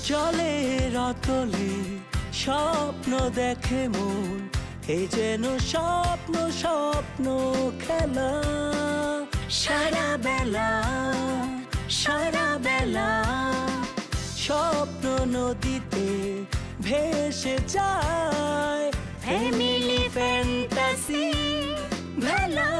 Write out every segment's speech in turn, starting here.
জলের অতলে স্বপ্ন দেখে মন, এ যেন স্বপ্ন স্বপ্ন খেলা। সারা বেলা স্বপ্ন নদীতে ভেসে যায়, ফ্যামিলি ফ্যান্টাসি ভেলা।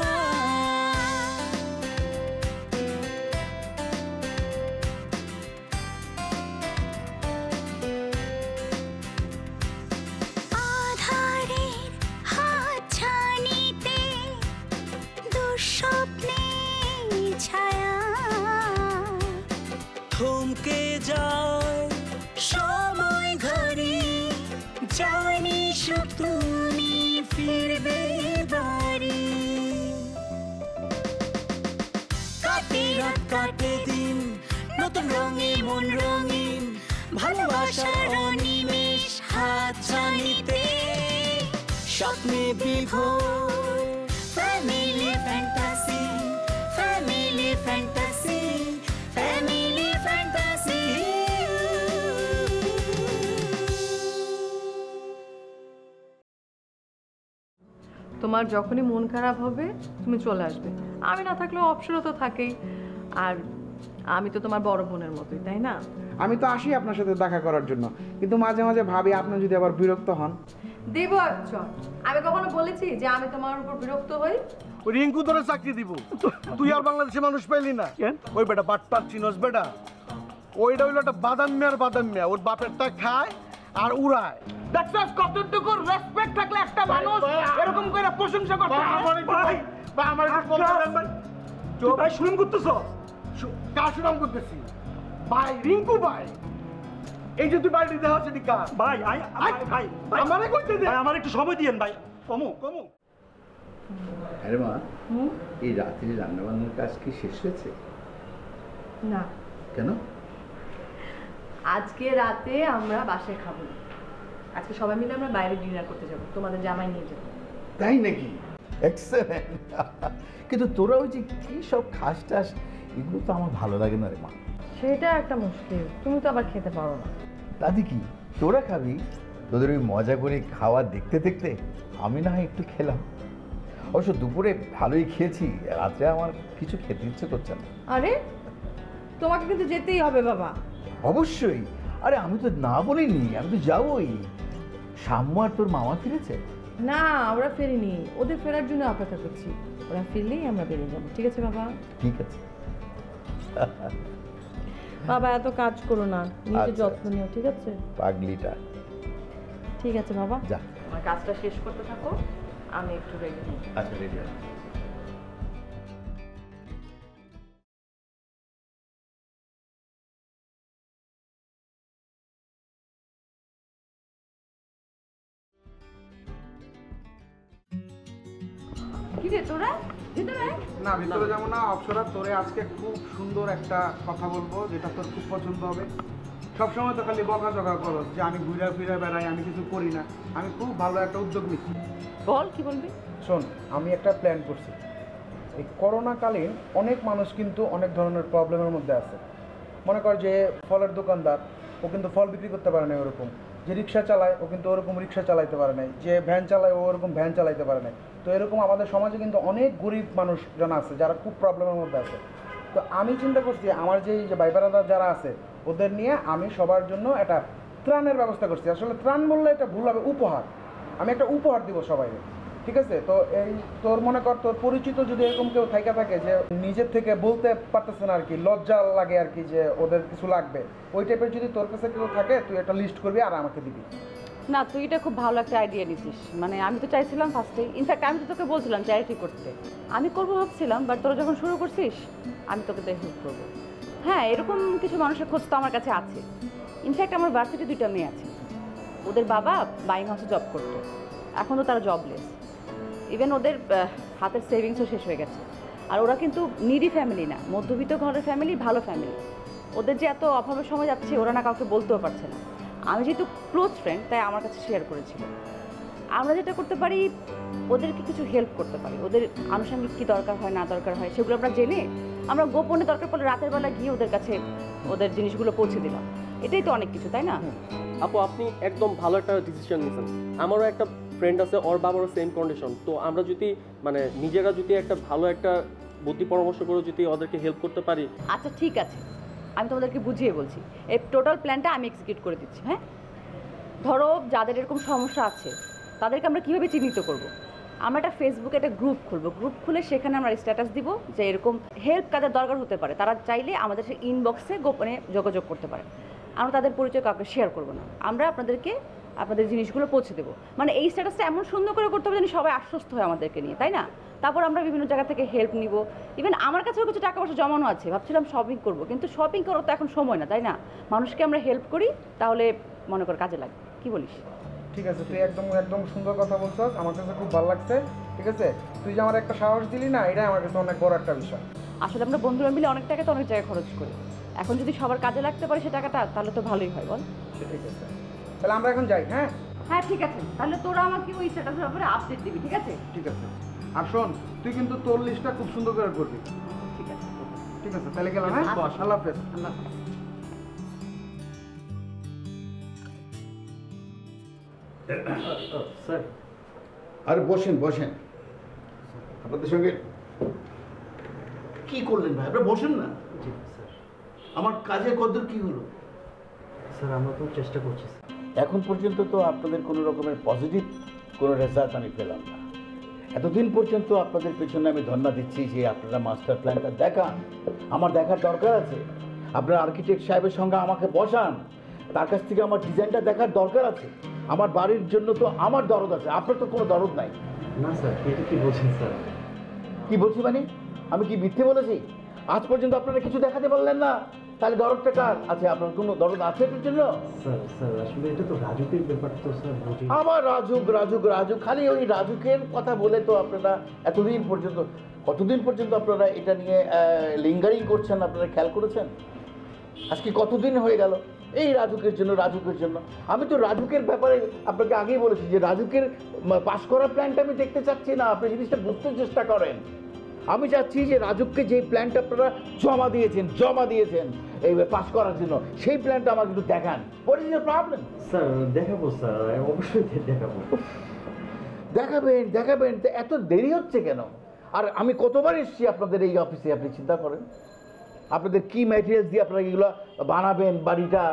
থমকে যায় সময় ঘড়ি, জানি সুখ তুমি ফিরবে বাড়ি। কাটে রাত কাটে দিন, নতুন রঙে মন রঙিন, ভালোবাসার অনিমেষ হাত ছানিতে স্বপ্নে বিভোর। Family fantasy, family fantasy, family fantasy. তোমার যখনই মন খারাপ হবে তুমি চলে আসবে, আমি না থাকলেও অপশনও তো থাকেই। আর আমি তো তোমার বড় বোনের মতোই, তাই না? আমি তো আসি আপনার সাথে দেখা করার জন্য, কিন্তু মাঝে মাঝে ভাবি আপনি যদি আবার বিরক্ত হন। দেব একজন, আমি কখনো বলেছি যে আমি তোমার উপর বিরক্ত হই? ওই রিঙ্কু তোরে চাকরি দিব, তুই আর বাংলাদেশে মানুষ পাইলি না? ওই বেটা বাটপার চিনস বেটা, ওইটা হইলো একটা বাদাম মিয়া, ওর বাপেরটা খায় আর উড়ায়। দেখছস কতটুকু রেসপেক্ট থাকলে একটা মানুষ এরকম করে প্রশংসা করতে পারে। ভাই আমার একটু বলতে দেন ভাই। তুই ভাই শুনাম করতেছ? কার শুনাম করতেছি? ভাই রিঙ্কু ভাই, এই যে তুই বাড়ি দেওয়া হচ্ছে কার? ভাই ভাই আমারে কইতে দে, আমার একটু সময় দিয়েন ভাই। কমু আরে মা, এই রাত্রি রান্না বান্নার কাজ কি শেষ হয়েছে? না। কেন? আজকে রাতে আমরা বাসায় খাবো না, আজকে সবাই মিলে আমরা বাইরে ডিনার করতে যাব, তোমাদের জামাই নিয়ে যাবো। তাই নাকি? এক্সেলেন্ট। কিন্তু তোরা ওই যে কি সব খাস টাস, এগুলো তো আমার ভালো লাগে না রে মা। সেটা একটা মুশকিল, তুমি তো আবার খেতে পারো না। দাদি কি তোরা খাবি? তোদের ওই মজা করে খাওয়া দেখতে দেখতে আমি না হয় একটু খেলাম। অবশ্য দুপুরে ভালোই খেয়েছি, রাত্রে আমার কিছু খেতে ইচ্ছে করছে না। আরে তোমাকে কিন্তু যেতেই হবে বাবা। অবশ্যই, আরে আমি তো না বলিনি, আমি তো যাবোই। সাম্য আর তোর মামা ফিরেছে? না, ওরা ফেরেনি, ওদের ফেরার জন্য অপেক্ষা করছি। ওরা ফিরলেই আমরা বেরিয়ে যাবো, ঠিক আছে বাবা? ঠিক আছে বাবা, এত কাজ করো না, নিজের যত্ন নিও, ঠিক আছে? পাগলিটা। ঠিক আছে বাবা, যা আমার কাজটা শেষ করতে থাকো, আমি একটু রেডি হই। আচ্ছা, রেডি আছে। কি রে তোরা ভিতরে? না ভিতরে যাবো না অপসরা, তোরে আজকে খুব সুন্দর একটা কথা বলবো যেটা তোর খুব পছন্দ হবে। সবসময় তো খালি বকাঝকা করো যে আমি ঘুরে ফিরে বেড়াই, আমি কিছু করি না। আমি খুব ভালো একটা উদ্যোগ নিচ্ছি। বল কি বলবি? শোন, আমি একটা প্ল্যান করছি। এই করোনাকালীন অনেক মানুষ কিন্তু অনেক ধরনের প্রবলেমের মধ্যে আছে। মনে কর যে ফলের দোকানদার, ও কিন্তু ফল বিক্রি করতে পারে না ওরকম। যে রিক্সা চালায়, ও কিন্তু ওরকম রিক্সা চালাইতে পারে না। যে ভ্যান চালায়, ও ওরকম ভ্যান চালাইতে পারে না। তো এরকম আমাদের সমাজে কিন্তু অনেক গরিব মানুষজন আছে যারা খুব প্রবলেমের মধ্যে আছে। তো আমি চিন্তা করছি আমার যে ভাই বেড়াদার যারা আছে ওদের নিয়ে আমি সবার জন্য একটা ত্রাণের ব্যবস্থা করছি। আসলে ত্রাণ বললে এটা ভুল হবে, উপহার। আমি একটা উপহার দিব সবাইকে, ঠিক আছে? তো এই তোর মনে কর তোর পরিচিত যদি এরকম কেউ থাইকা থাকে যে নিজের থেকে বলতে পারতেছে না আর কি, লজ্জা লাগে আর কি যে ওদের কিছু লাগবে, ওই টাইপের যদি তোর কাছে কেউ থাকে তুই একটা লিস্ট করবি আর আমাকে দিবি। না, তুই এটা খুব ভালো একটা আইডিয়া নিছিস। মানে আমি তো চাইছিলাম ফার্স্টে, ইনফ্যাক্ট আমি তো তোকে বলছিলাম চ্যারিটি করতে, আমি করবো ভাবছিলাম, বাট তোরা যখন শুরু করছিস আমি তোকে দেখে হেল্প করবো। হ্যাঁ, এরকম কিছু মানুষের খোঁজ তো আমার কাছে আছে। ইনফ্যাক্ট আমার ভার্সিটি 2টা মেয়ে আছে, ওদের বাবা বাইং হাউসে জব করতো, এখন তো তারা জবলেস। ইভেন ওদের হাতের সেভিংসও শেষ হয়ে গেছে। আর ওরা কিন্তু নিডি ফ্যামিলি না, মধ্যবিত্ত ঘরের ফ্যামিলি, ভালো ফ্যামিলি। ওদের যে এত অভাবের সময় যাচ্ছে ওরা না কাউকে বলতেও পারছে না। আমি যেহেতু ক্লোজ ফ্রেন্ড তাই আমার কাছে শেয়ার করেছিল। আমরা যেটা করতে পারি, ওদেরকে কিছু হেল্প করতে পারি। ওদের আনুষঙ্গিক কী দরকার হয় না দরকার হয় সেগুলো আমরা জেনে আমরা গোপনে দরকার পড়লে রাতের বেলা গিয়ে ওদের কাছে ওদের জিনিসগুলো পৌঁছে দিলাম। এটাই তো অনেক কিছু, তাই না? আপু আপনি একদম ভালো একটা ডিসিশন নিয়েছেন। আমারও একটা ফ্রেন্ড আছে, ওর বাবারও সেম কন্ডিশন। তো আমরা যদি মানে নিজেরা যদি একটা ভালো একটা বুদ্ধি পরামর্শ করে যদি ওদেরকে হেল্প করতে পারি। আচ্ছা ঠিক আছে, আমি তোমাদেরকে বুঝিয়ে বলছি। এই টোটাল প্ল্যানটা আমি এক্সিকিউট করে দিচ্ছি। হ্যাঁ, ধরো যাদের এরকম সমস্যা আছে তাদেরকে আমরা কীভাবে চিহ্নিত করব। আমরা একটা ফেসবুকে একটা গ্রুপ খুলবো, গ্রুপ খুলে সেখানে আমরা স্ট্যাটাস দিব যে এরকম হেল্প কাদের দরকার হতে পারে, তারা চাইলে আমাদের সেই ইনবক্সে গোপনে যোগাযোগ করতে পারে। আমরা তাদের পরিচয় কাউকে শেয়ার করবো না, আমরা আপনাদেরকে আপনাদের জিনিসগুলো পৌঁছে দেবো। মানে এই স্ট্যাটাসটা এমন সুন্দর করে করতে হবে যেন সবাই আশ্বস্ত হয় আমাদেরকে নিয়ে, তাই না? তারপর আমরা বিভিন্ন জায়গা থেকে হেল্প নিব। ইভেন আমার কাছেও কিছু টাকা পয়সা জমানো আছে, ভাবছিলাম শপিং করব, কিন্তু শপিং করার তো এখন সময় না, তাই না? মানুষকে আমরা হেল্প করি, তাহলে মনে কর কাজে লাগবে। কি বলিস? ঠিক আছে, তুই একদম একদম সুন্দর কথা বলছস, আমার কাছে খুব ভালো লাগছে। ঠিক আছে, তুই যে আমার একটা সাহস দিলি না, এটাই আমার কাছে অনেক বড় একটা বিষয়। আসলে আমরা বন্ধুরা মিলে অনেক টাকা তো অনেক জায়গায় খরচ করি, এখন যদি সবার কাজে লাগতে পারে সে টাকাটা, তাহলে তো ভালোই হয়, বল? ঠিক আছে, তাহলে আমরা এখন যাই। হ্যাঁ হ্যাঁ ঠিক আছে, তাহলে তোরা আমাকে ওই স্ট্যাটাসের ব্যাপারে আপডেট দিবি, ঠিক আছে? ঠিক আছে। আর শোন, তুই কিন্তু তোর লিস্টটা খুব সুন্দর করে করবি। ঠিক আছে, ঠিক আছে, তাহলে গেলাম। হ্যাঁ, আল্লাহ হাফেজ। আল্লাহ হাফেজ। স্যার আরে বসেন বসেন, আপনাদের সঙ্গে কি করলেন ভাই? আপনারা বসেন না। জি স্যার। আমার কাজের কদর কি হলো? স্যার আমরা তো চেষ্টা করছি স্যার। এখন পর্যন্ত তো আপনাদের কোনো রকমের পজিটিভ কোনো রেজাল্ট আমি পেলাম না। এতদিন পর্যন্ত আপনাদের পেছনে আমি ধন্যবাদ দিচ্ছি যে আপনারা মাস্টার প্ল্যানটা দেখান, আমার দেখার দরকার আছে। আপনারা আর্কিটেক্ট সাহেবের সঙ্গে আমাকে বসান, তার কাছ থেকে আমার ডিজাইনটা দেখার দরকার আছে। আমার বাড়ির জন্য তো আমার দরদ আছে, আপনার তো কোনো দরদ নাই। না স্যার, এটা কি বলছেন স্যার? কি বলছি মানে? আমি কি মিথ্যে বলেছি? আজ পর্যন্ত আপনারা কিছু দেখাতে পারলেন না, তাহলে দরদটা কার আছে? আপনার কোনো দরদ আছে এটার জন্য? স্যার স্যার আসলে এটা তো রাজুকের ব্যাপার তো স্যার, বুঝি। আবার রাজুক রাজুক রাজুক, খালি ওই রাজুকের কথা বলে তো আপনারা এতদিন পর্যন্ত, কতদিন পর্যন্ত আপনারা এটা নিয়ে লিঙ্গারিং করছেন? আপনারা খেয়াল করেছেন আজকে কতদিন হয়ে গেল এই রাজুকের জন্য রাজুকের জন্য? আমি তো রাজুকের ব্যাপারে আপনাকে আগেই বলেছি যে রাজুকের পাস করার প্ল্যানটা আমি দেখতে চাচ্ছি না। আপনি জিনিসটা বুঝতে চেষ্টা করেন। আমি চাচ্ছি যে রাজুককে যে প্ল্যানটা আপনারা জমা দিয়েছেন এই পাস করার জন্য, সেই প্ল্যানটা আমাকে একটু দেখান। What is your problem? Sir দেখাবো স্যার, অবশ্যই দেখাবো। দেখাবেন তো এত দেরি হচ্ছে কেন? আর আমি কতবার এসেছি আপনাদের এই অফিসে, আপনি চিন্তা করেন। আপনাদের কি ম্যাটেরিয়ালস দিয়ে আপনারা এগুলো বানাবেন, বাড়িটা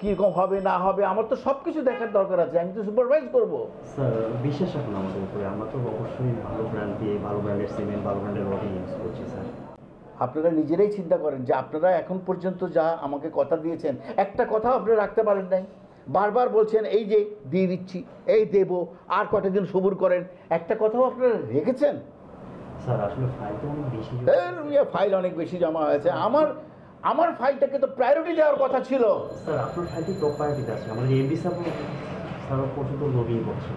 কীরকম হবে না হবে, আমার তো সব কিছু দেখার দরকার আছে। আমি তো সুপারভাইজ করবো। স্যার বিশ্বাস রাখুন আমাদের উপরে, আমরা তো অবশ্যই ভালো ব্র্যান্ড দিয়ে, ভালো ব্র্যান্ডের সিমেন্ট, ভালো ব্র্যান্ডের রড ইউজ করছি স্যার। আপনারা নিজেরাই চিন্তা করেন যে আপনারা এখন পর্যন্ত যা আমাকে কথা দিয়েছেন, একটা কথাও আপনারা রাখতে পারেন নাই। বারবার বলছেন এই যে দিয়ে দিচ্ছি, এই দেবো, আর কটা দিন সবুর করেন, একটা কথাও আপনারা রেখেছেন? স্যার আসলে ফাইল তো অনেক বেশি। ফাইল অনেক বেশি জমা হয়েছে। আমার ফাইলটাকে তো প্রায়োরিটি দেওয়ার কথা ছিল। স্যার আপনার ফাইলটি টপ প্রায়োরিটিতে আছে, আমাদের এমডি স্যার পর্যন্ত লবিং করছেন।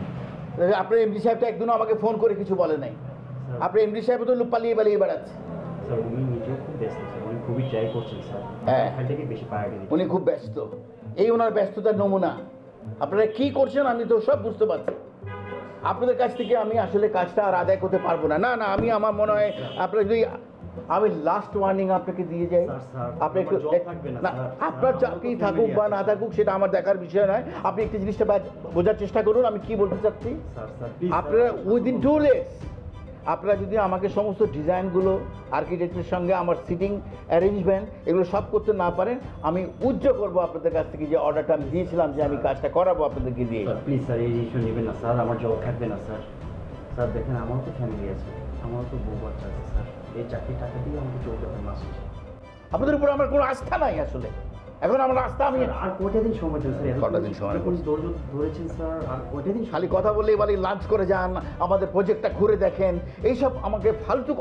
আপনার এমডি সাহেবটা একদিনও আমাকে ফোন করে কিছু বলে নাই। আপনার এমডি সাহেব তো পালিয়ে বেড়াচ্ছে। স্যার উনি নিজেও খুব ব্যস্ত স্যার, উনি খুবই ট্রাই করছেন স্যার। হ্যাঁ, ফাইলটাকে বেশি প্রায়োরিটি। উনি খুব ব্যস্ত, এই ওনার ব্যস্ততার নমুনা। আপনারা কি করছেন আমি তো সব বুঝতে পারছি। আপনাদের কাছ থেকে আমি আসলে কাজটা আর আদায় করতে পারবো না। না আমি আমার মনে হয় আপনারা যদি, আমি লাস্ট ওয়ার্নিং আপনাকে দিয়ে যাই, আপনি একটু না, আপনার চাকরি থাকুক বা না থাকুক সেটা আমার দেখার বিষয় নয়। আপনি একটি জিনিসটা বোঝার চেষ্টা করুন আমি কি বলতে চাচ্ছি। আপনারা উইদিন 2 days আপনারা যদি আমাকে সমস্ত ডিজাইনগুলো, আর্কিটেক্টের সঙ্গে আমার সিটিং অ্যারেঞ্জমেন্ট এগুলো সব করতে না পারেন, আমি উজ্জ্বল করবো আপনাদের কাছ থেকে যে অর্ডারটা আমি দিয়েছিলাম যে আমি কাজটা করাবো আপনাদেরকে দিয়ে। প্লিজ স্যার এই ইস্যু নেবেন না স্যার, আমার জব থাকবে না স্যার। স্যার দেখেন আমারও তো ফ্যামিলি আছে, আমারও তো বউ বাচ্চা আছে স্যার, এই চাকরির টাকা দিয়ে আমাকে চলতে হবে মাস শেষে। আপনাদের উপর আমার কোনো আস্থা নাই আসলে। এখন আমার রাস্তা আমি আর কয়টা দিন সময় দেন স্যার? কটা দিন সময় ধরেছেন স্যার, আর কয়টা দিন? খালি কথা বললেই বলি লাঞ্চ করে যান, আমাদের প্রজেক্টটা ঘুরে দেখেন, এইসব আমাকে ফালতু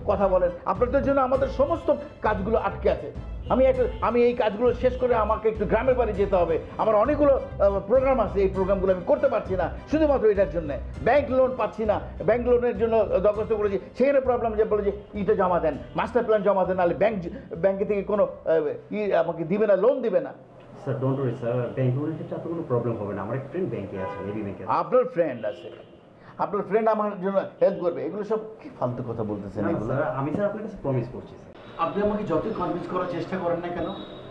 কথা বলেন। আপনাদের জন্য আমাদের সমস্ত কাজগুলো আটকে আছে। আমি এই কাজগুলো শেষ করে আমাকে একটু গ্রামের বাড়ি যেতে হবে। আমার অনেকগুলো প্রোগ্রাম আছে, এই প্রোগ্রামগুলো আমি করতে পারছি না শুধুমাত্র এটার জন্য। ব্যাংক লোন পাচ্ছি না, ব্যাংক লোনের জন্য দরখাস্ত করেছি, সেখানে প্রবলেম যে বলে যে ইটা জমা দেন, মাস্টার প্ল্যান জমা দেন, নাহলে ব্যাংকে থেকে কোনো আমাকে দিবে না, লোন দিবে না। Sir don't worry sir, bank লোনের ক্ষেত্রে আপনার কোনো প্রবলেম হবে না। আমার এক ফ্রেন্ড ব্যাংকে আছে, এবি ব্যাংকে। আপনার ফ্রেন্ড আমার জন্য হেল্প করবে? এগুলো সব কি ফালতু কথা বলতেছেন? আমি স্যার আপনার কাছে প্রমিস করছি স্যার। আপনি আমাকে যতই কনভিন্স করার চেষ্টা করেন না কেন,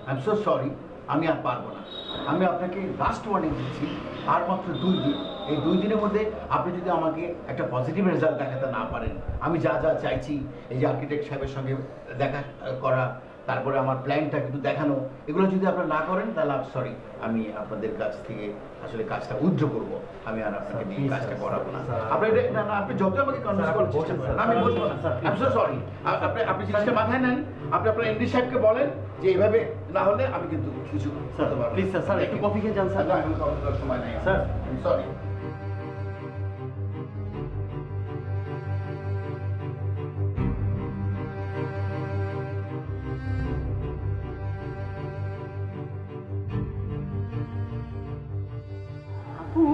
আই এম সো সরি, আমি আর পারবো না। আমি আপনাকে লাস্ট ওয়ার্নিং দিচ্ছি, আর মাত্র 2 দিন। এই 2 দিনের মধ্যে আপনি যদি আমাকে একটা পজিটিভ রেজাল্ট দেখাতে না পারেন, আমি যা যা চাইছি, এই যে আর্কিটেক্ট সাহেবের সঙ্গে দেখা করা, তারপরে আমার প্ল্যানটা কিন্তু দেখানো, এগুলো যদি আপনারা না করেন তাহলে সরি, আমি আপনাদের কাছ থেকে আসলে কাজটা উইথড্র করবো। আমি আর আপনাকে নিয়ে কাজটা করাবো না। আপনি না না, আপনি যত আমাকে কনভিন্স করার চেষ্টা করেন, আমি বলবো না। I am so sorry. আপনি জিনিসটা মাথায় নেন, আপনি আপনার এমডি সাহেবকে বলেন যে এইভাবে না হলে আমি কিন্তু কিছু করতে পারবো। প্লিজ স্যার, স্যার একটু কফি খেয়ে যান স্যার। না, এখন কফি খাওয়ার সময় নেই স্যার। সরি। আপু,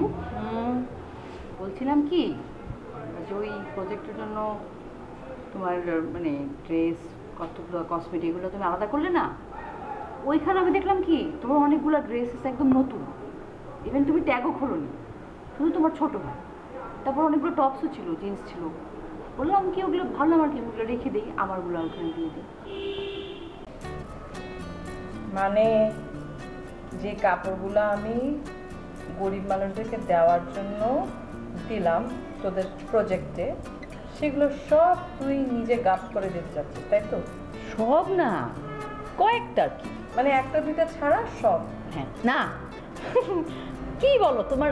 বলছিলাম কি যে ওই প্রজেক্টের জন্য তোমার মানে ড্রেস, কতগুলো কসমেটিক, এগুলো তুমি আলাদা করলে না, ওইখানে আমি দেখলাম কি তোমার অনেকগুলো ড্রেস একদম নতুন, ইভেন তুমি ট্যাগও খোলোনি, শুধু তোমার ছোট ভাই। তারপর অনেকগুলো টপসও ছিল, জিন্স ছিল। বললাম কি ওগুলো ভালো, আমার কি ওগুলো রেখে দিই, আমারগুলো ওখানে দিয়ে দিই। মানে যে কাপড়গুলো আমি গরিব মানুষদেরকে দেওয়ার জন্য দিলাম তোদের প্রজেক্টে, সেগুলো সব তুই নিজে গাপ করে দিতে চাচ্ছিস, তাই তো? সব না, কয়েকটা আর কি, মানে একটা দুইটা ছাড়া সব? হ্যাঁ। না কি বলো তোমার?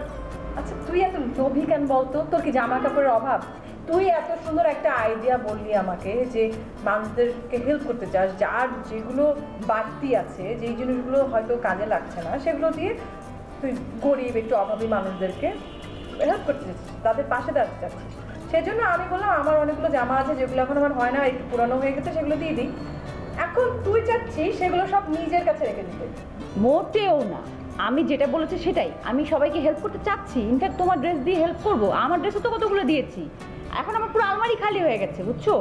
আচ্ছা তুই এত লোভী কেন বলতো? তোর কি জামা কাপড়ের অভাব? তুই এত সুন্দর একটা আইডিয়া বললি আমাকে যে মানুষদেরকে হেল্প করতে চাস, যার যেগুলো বাড়তি আছে, যেই জিনিসগুলো হয়তো কাজে লাগছে না, সেগুলো দিয়ে তুই গরিব একটু অভাবী মানুষদেরকে হেল্প করতে চাচ্ছিস, তাদের পাশে দাঁড়াতে চাচ্ছিস। সেই জন্য আমি বললাম আমার অনেকগুলো জামা আছে যেগুলো এখন আমার হয় না, একটু পুরানো হয়ে গেছে, সেগুলো দিয়ে দিই। এখন তুই চাচ্ছিস সেগুলো সব নিজের কাছে রেখে দিতে। মোটেও না, আমি যেটা বলেছি সেটাই। আমি সবাইকে হেল্প করতে চাচ্ছি, ইনফ্যাক্ট তোমার ড্রেস দিয়ে হেল্প করবো। আমার ড্রেসও তো কতগুলো দিয়েছি, এখন আমার পুরো আলমারি খালি হয়ে গেছে, বুঝছো?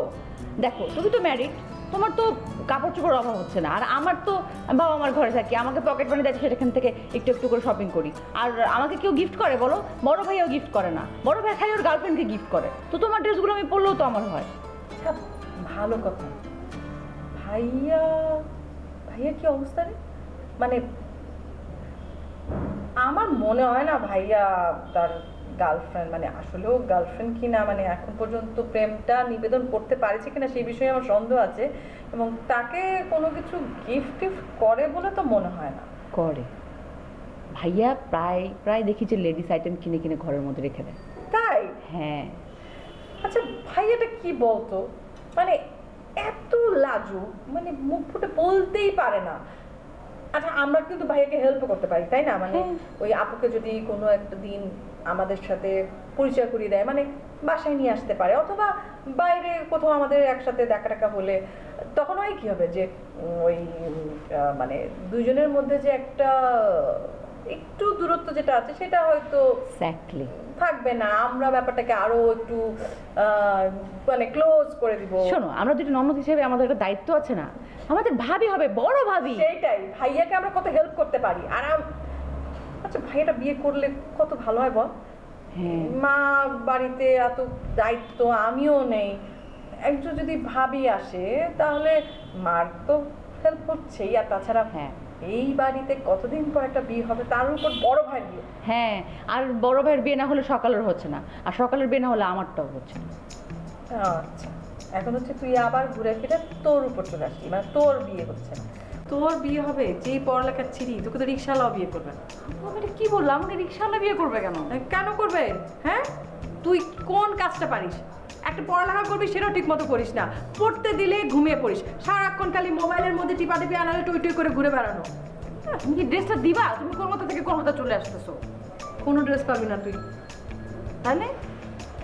দেখো তুমি তো ম্যারিড, তোমার তো কাপড় চোপড় অভাব হচ্ছে না, আর আমার তো বাবা আমার ঘরে থাকি, আমাকে পকেট মানি দেয়, সেখান থেকে একটু একটু করে শপিং করি। আর আমাকে কেউ গিফট করে বলো? বড় ভাইয়াও গিফট করে না, বড় ভাই খালি ওর গার্লফ্রেন্ডকে গিফট করে। তো তোমার ড্রেসগুলো আমি পরলেও তো আমার হয়। আচ্ছা ভালো কথা। ভাইয়া ভাইয়া কি অবস্থা রে? মানে আমার মনে হয় না ভাইয়া তার গার্লফ্রেন্ড, মানে আসলেও গার্লফ্রেন্ড কি না, মানে এখন পর্যন্ত প্রেমটা নিবেদন করতে পারছে কিনা সেই বিষয়ে আমার সন্দেহ আছে, এবং তাকে কোনো কিছু গিফট টিফট করে বলে তো মনে হয় না। করে ভাইয়া, প্রায় প্রায় দেখি যে লেডিস আইটেম কিনে কিনে ঘরের মধ্যে রেখে দেয়। তাই? হ্যাঁ। আচ্ছা ভাইয়াটা কি বলতো, মানে এত লাজুক, মানে মুখ ফুটে বলতেই পারে না। আচ্ছা আমরা কিন্তু ভাইয়াকে হেল্প করতে পারি, তাই না? মানে ওই আপুকে যদি কোনো একটা দিন আমাদের সাথে পরিচয় করিয়ে দেয়, মানে বাসায় নিয়ে আসতে পারে, অথবা বাইরে কোথাও আমাদের একসাথে দেখা টাকা হলে, তখন হয় কি হবে যে ওই মানে দুইজনের মধ্যে যে একটা একটু দূরত্ব যেটা আছে সেটা হয়তো এক্স্যাক্টলি থাকবে না, আমরা ব্যাপারটাকে আরো একটু মানে ক্লোজ করে দিব। শোনো, আমরা দুটো ননদ হিসেবে আমাদের একটা দায়িত্ব আছে না, আমাদের ভাবি হবে, বড় ভাবি। সেইটাই, ভাইয়াকে আমরা কত হেল্প করতে পারি। আর আচ্ছা ভাইয়াটা বিয়ে করলে কত ভালো হয় বল? মা বাড়িতে এত দায়িত্ব, আমিও নেই, একজন যদি ভাবি আসে তাহলে মার তো হেল্প হচ্ছেই, আর তাছাড়া এই বাড়িতে কতদিন পর একটা বিয়ে হবে, তার উপর বড় ভাইয়ের বিয়ে। হ্যাঁ, আর বড় ভাইয়ের বিয়ে না হলে সকালের হচ্ছে না, আর সকালের বিয়ে না হলে আমারটাও হচ্ছে না। আচ্ছা এখন হচ্ছে তুই আবার ঘুরে ফিরে তোর উপর চলে আসছি, মানে তোর বিয়ে হচ্ছে না। তোর বিয়ে হবে যেই পড়ালেখা ছিড়ি, তোকে তো রিক্সাওয়ালা বিয়ে করবে। এটা কি বললাম? আমাকে রিক্সাওয়ালা বিয়ে করবে কেন? কেন করবে? হ্যাঁ তুই কোন কাজটা পারিস? একটা পড়ালেখা করবি সেটাও ঠিক মতো করিস না, পড়তে দিলে ঘুমিয়ে পড়িস, সারাক্ষণ খালি মোবাইলের মধ্যে টিপাটিপি আনালে টুই টুই করে ঘুরে বেড়ানো। তুমি কি ড্রেসটা দিবা? তুমি কলকাতা থেকে কলকাতা চলে আসতেছো, কোনো ড্রেস পাবি না তুই, তাহলে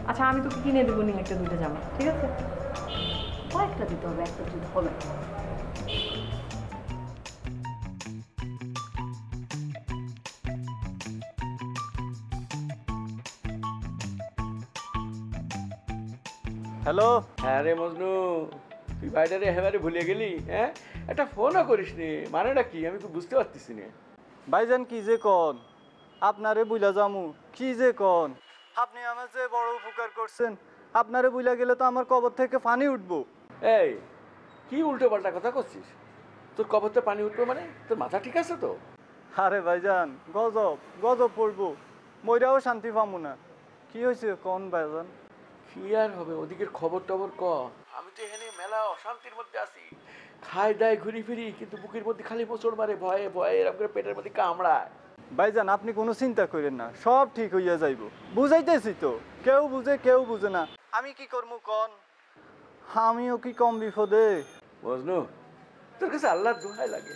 আচ্ছা আমি তোকে কিনে দেবো নি একটা দুইটা জামা, ঠিক আছে? কয়েকটা দিতে হবে, একটা দিতে হবে। হ্যালো। হ্যাঁ রে মজনু, তুই বাইরে একেবারে ভুলে গেলি? হ্যাঁ, একটা ফোনও করিস নি, মানেটা কি আমি তো বুঝতে পারতেছি না। ভাইজান কি যে কন, আপনারে বুইলা যামু, কি যে কন, আপনি আমার যে বড় উপকার করছেন, আপনারে বুইলা গেলে তো আমার কবর থেকে পানি উঠবো। এই কি উল্টো পাল্টা কথা করছিস? তোর কবরতে পানি উঠবে মানে তোর মাথা ঠিক আছে তো? আরে ভাইজান গজব গজব পড়বো, মইরাও শান্তি পামু না। কি হয়েছে কোন ভাইজান? কি আর হবে, ওদিকের খবর টবর ক। আমি তো এখানে মেলা অশান্তির মধ্যে আছি, খাই দায় ঘুরি ফিরি, কিন্তু বুকের মধ্যে খালি মোচড় মারে, ভয়ে ভয়ে এরকম করে পেটের মধ্যে কামড়ায়। ভাইজান আপনি কোনো চিন্তা করেন না, সব ঠিক হইয়া যাইব। বুঝাইতেছি তো, কেউ বুঝে কেউ বুঝে না। আমি কি করবো কন? আমিও কি কম বিপদে? বুঝলো, তোর কাছে আল্লাহর দোহাই লাগে,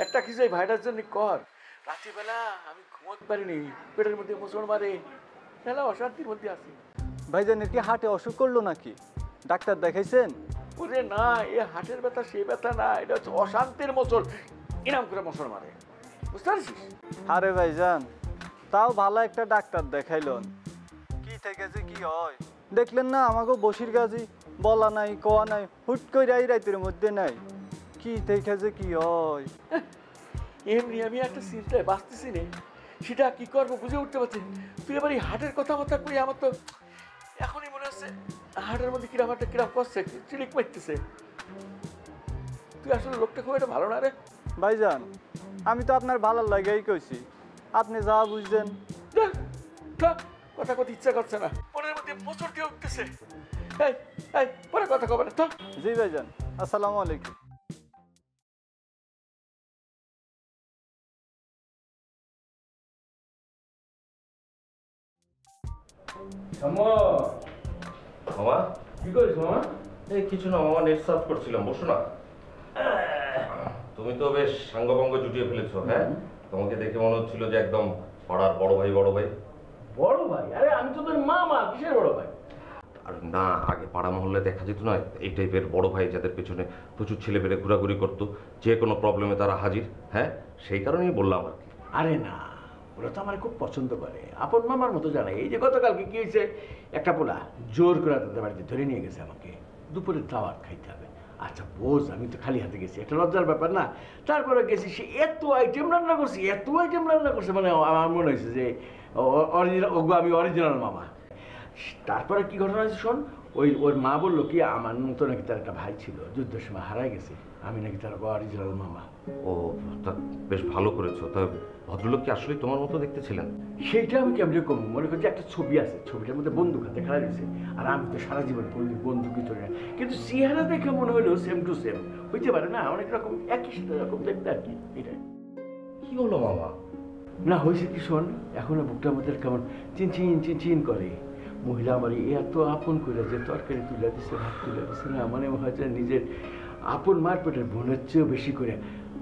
একটা কিছু এই ভাইটার জন্য কর। রাত্রিবেলা আমি ঘুমোতে পারিনি, পেটের মধ্যে মোচড় মারে, মেলা অশান্তির মধ্যে আছি। ভাইজানের কি হাটে অসুখ করলো নাকি? ডাক্তার দেখাইছেন? ওরে না, এ হাটের ব্যথা সে ব্যথা না, এটা হচ্ছে অশান্তির মোচড়, ইনাম করে মোচড় মারে, বুঝতে পারছিস? আরে ভাইজান তাও ভালো একটা ডাক্তার দেখাইলন, কি থেকে যে কি হয় দেখলেন না? আমাকে বসির গাছি বলা নাই কোয়া নাই, হুট করে এই রাতের মধ্যে নাই, কি থেকে যে কি হয়। এমনি আমি একটা চিন্তায় বাঁচতেছি রে, সেটা কি করবো বুঝে উঠতে পারছি। তুই এবার এই হাটের কথা কই, আমার তো এখনই মনে হচ্ছে হাটের মধ্যে কিরাম একটা কিরাম করছে, চিলিক মারতেছে। তুই আসলে লোকটা খুব একটা ভালো না রে। ভাইজান আমি তো আপনার ভালো লাগাই কইছি, আপনি যা বুঝছেন। কথা কথা ইচ্ছা করছে না, মনের মধ্যে মোচড় দিয়ে উঠতেছে। পরে কথা কবে না তো। জি ভাইজান, আসসালামু আলাইকুম। মামা কি করিস মামা? এই কিছু না মামা, নেট সার্চ করছিলাম, বসো না। তুমি তো বেশ সাঙ্গভঙ্গ জুটিয়ে ফেলেছো। হ্যাঁ, তোমাকে দেখে মনে হচ্ছিল যে একদম পাড়ার বড় ভাই। বড় ভাই? আরে আমি তো তোর মামা, কিসের বড় ভাই? আর না, আগে পাড়া মহল্লায় দেখা যেত না এই টাইপের বড় ভাই, যাদের পেছনে প্রচুর ছেলে পেলে ঘোরাঘুরি করতো, যে কোনো প্রবলেমে তারা হাজির। হ্যাঁ, সেই কারণেই বললাম আর কি। আরে না, ওরা তো আমার খুব পছন্দ করে, আপন মামার মতো জানে। এই যে গতকালকে কি হয়েছে, একটা পোলা জোর করে তাদের বাড়িতে ধরে নিয়ে গেছে আমাকে, দুপুরে দাওয়াত খাইতে হবে। আচ্ছা বোঝ, আমি তো খালি হাতে গেছি, একটা লজ্জার ব্যাপার না। তারপরে গেছি, সে এত আইটেম রান্না করছে, মানে আমার মনে হয়েছে যে অরিজিনাল, আমি অরিজিনাল মামা। তারপরে কি ঘটনা হয়েছে শোন, ওর মা বললো কি আমার মতো নাকি তার একটা ভাই ছিল, যুদ্ধের সময় হারাই গেছে, আমি নাকি তার অরিজিনাল মামা। ও, তা বেশ ভালো করেছো। তা ভদ্রলোক কি আসলে তোমার মতো দেখতে ছিলেন? সেইটা আমি কেমনি করবো, মনে করছি একটা ছবি আছে, ছবিটার মধ্যে বন্দুক হাতে খেলা দিয়েছে, আর আমি তো সারা জীবন বন্দুকই ধরে না, কিন্তু চেহারা দেখে মনে হলো সেম টু সেম। হইতে পারে না, অনেক রকম একই সাথে রকম দেখতে আর কি। এটাই কি হলো মামা? না হয়েছে কি শোন, এখনো বুকটার মধ্যে কেমন চিন করে। মহিলা আমার এত আপন করে যে তরকারি তুলে দিচ্ছে, ভাত তুলে দিচ্ছে না, মানে হয়তো নিজের আপন মার পেটের বোনের চেয়েও বেশি করে,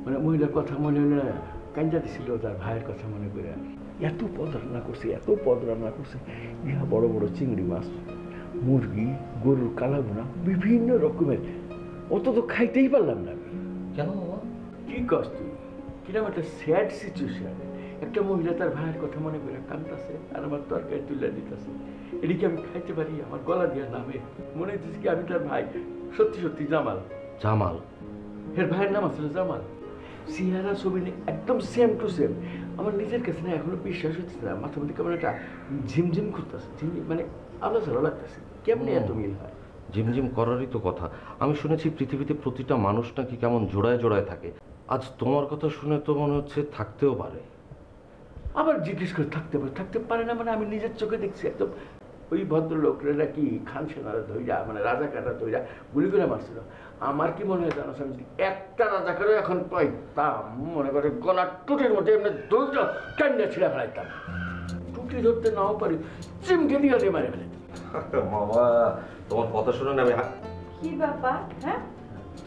মানে মহিলার কথা মনে হলো না, কাঞ্জা দিছিল তার ভাইয়ের কথা মনে করে। এত পদ রান্না করছে, ইহা বড় বড় চিংড়ি মাছ, মুরগি, গরুর কালাভুনা, বিভিন্ন রকমের। অত তো খাইতেই পারলাম না আমি। কেন মামা? কি কস তুই? কিরকম একটা স্যাড সিচুয়েশন, একটা মহিলা তার ভাইয়ের কথা মনে করে কাঁদতেছে, আর আমার তরকারি তুলে দিতেছে। এদিকে আমি খাইতে পারি, আমার গলা দিয়ে নামে, মনে হচ্ছে কি আমি তার ভাই। সত্যি জামাল। এর ভাইয়ের নাম আসলে জামাল। চেহারা ছবি একদম সেম টু সেম। আমার নিজের কাছে না এখনো বিশ্বাস হচ্ছে না, মাথার মধ্যে কেমন একটা ঝিমঝিম করতেছে, মানে আলো ঝালো লাগতেছে। কেমনি এত মিল হয়? ঝিমঝিম করারই তো কথা। আমি শুনেছি পৃথিবীতে প্রতিটা মানুষ নাকি কেমন জোড়ায় জোড়ায় থাকে। আজ তোমার কথা শুনে তো মনে হচ্ছে থাকতেও পারে। আবার জিজ্ঞেস করে থাকতে পারে না, মানে আমি নিজের চোখে দেখছি একদম। ওই ভদ্রলোকরা নাকি খান সেনারা ধৈরা, মানে রাজাকাররা ধৈরা গুলি করে মারছিল। আমার কি মনে হয় জানো, আমি একটা রাজাকারও এখন পাইতাম, মনে করে গলার টুটির মধ্যে এমনি দৌড় টান্না ছিঁড়া ফেলাইতাম। টুটি ধরতে নাও পারি, চিমটে দিয়ে মারে ফেলাইতাম। মামা তোমার কথা শুনে না আমি। কি ব্যাপার? হ্যাঁ,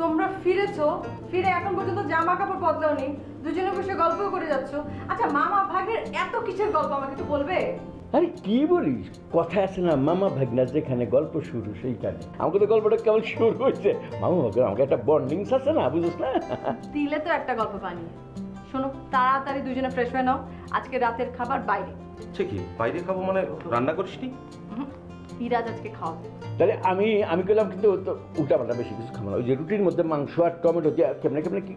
তোমরা ফিরে এখন পর্যন্ত জামা কাপড় বদলাওনি, দুজনে বসে গল্প করে যাচ্ছ। আচ্ছা, মামা ভাগের এত কিসের গল্প আমাকে একটু বলবে? আরে কি বলিস, কথা আছে না, মামা ভাগনার যেখানে গল্প শুরু সেইখানে। আমাকে তো গল্পটা কেমন শুরু হয়েছে, মামা ভাগের আমাকে একটা বন্ডিংস আছে না, বুঝিস না? দিলে তো একটা গল্প বানিয়ে। শোনো, তাড়াতাড়ি দুজনে ফ্রেশ হয়ে নাও, আজকে রাতের খাবার বাইরে। কি বাইরে খাবো মানে? রান্না করিসনি? বিরাজ আজকে খাওয়াবে। তাহলে আমি করলাম, কিন্তু উল্টাপাল্টা বেশি কিছু খাবো না। ওই যে রুটির মধ্যে মাংস আর টমেটো দিয়ে কেমনে কি,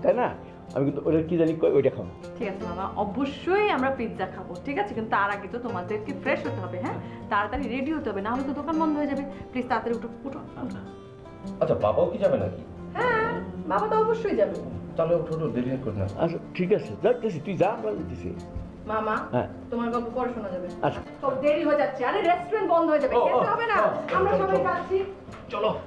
তাই না? আমি কিন্তু ওটা কি জানি ওইটা খাবো। ঠিক আছে মামা, অবশ্যই আমরা পিৎজা খাবো, ঠিক আছে? কিন্তু তার আগে তো তোমাদেরকে ফ্রেশ হতে হবে। হ্যাঁ, তাড়াতাড়ি রেডি হতে হবে, না হলে তো দোকান বন্ধ হয়ে যাবে। প্লিজ তাড়াতাড়ি উঠো। আচ্ছা, বাবাও কি যাবে নাকি? হ্যাঁ, বাবা তো অবশ্যই যাবে। তাহলে ওঠো দেরি কর না। আচ্ছা ঠিক আছে যাচ্ছি, তুই যা, আমরা যেতেছি। মামা হ্যাঁ তোমার গল্প পরে শোনা যাবে। আচ্ছা সব দেরি হয়ে যাচ্ছে, আরে রেস্টুরেন্ট বন্ধ হয়ে যাবে, খেতে হবে না, আমরা সবাই যাচ্ছি। চলো।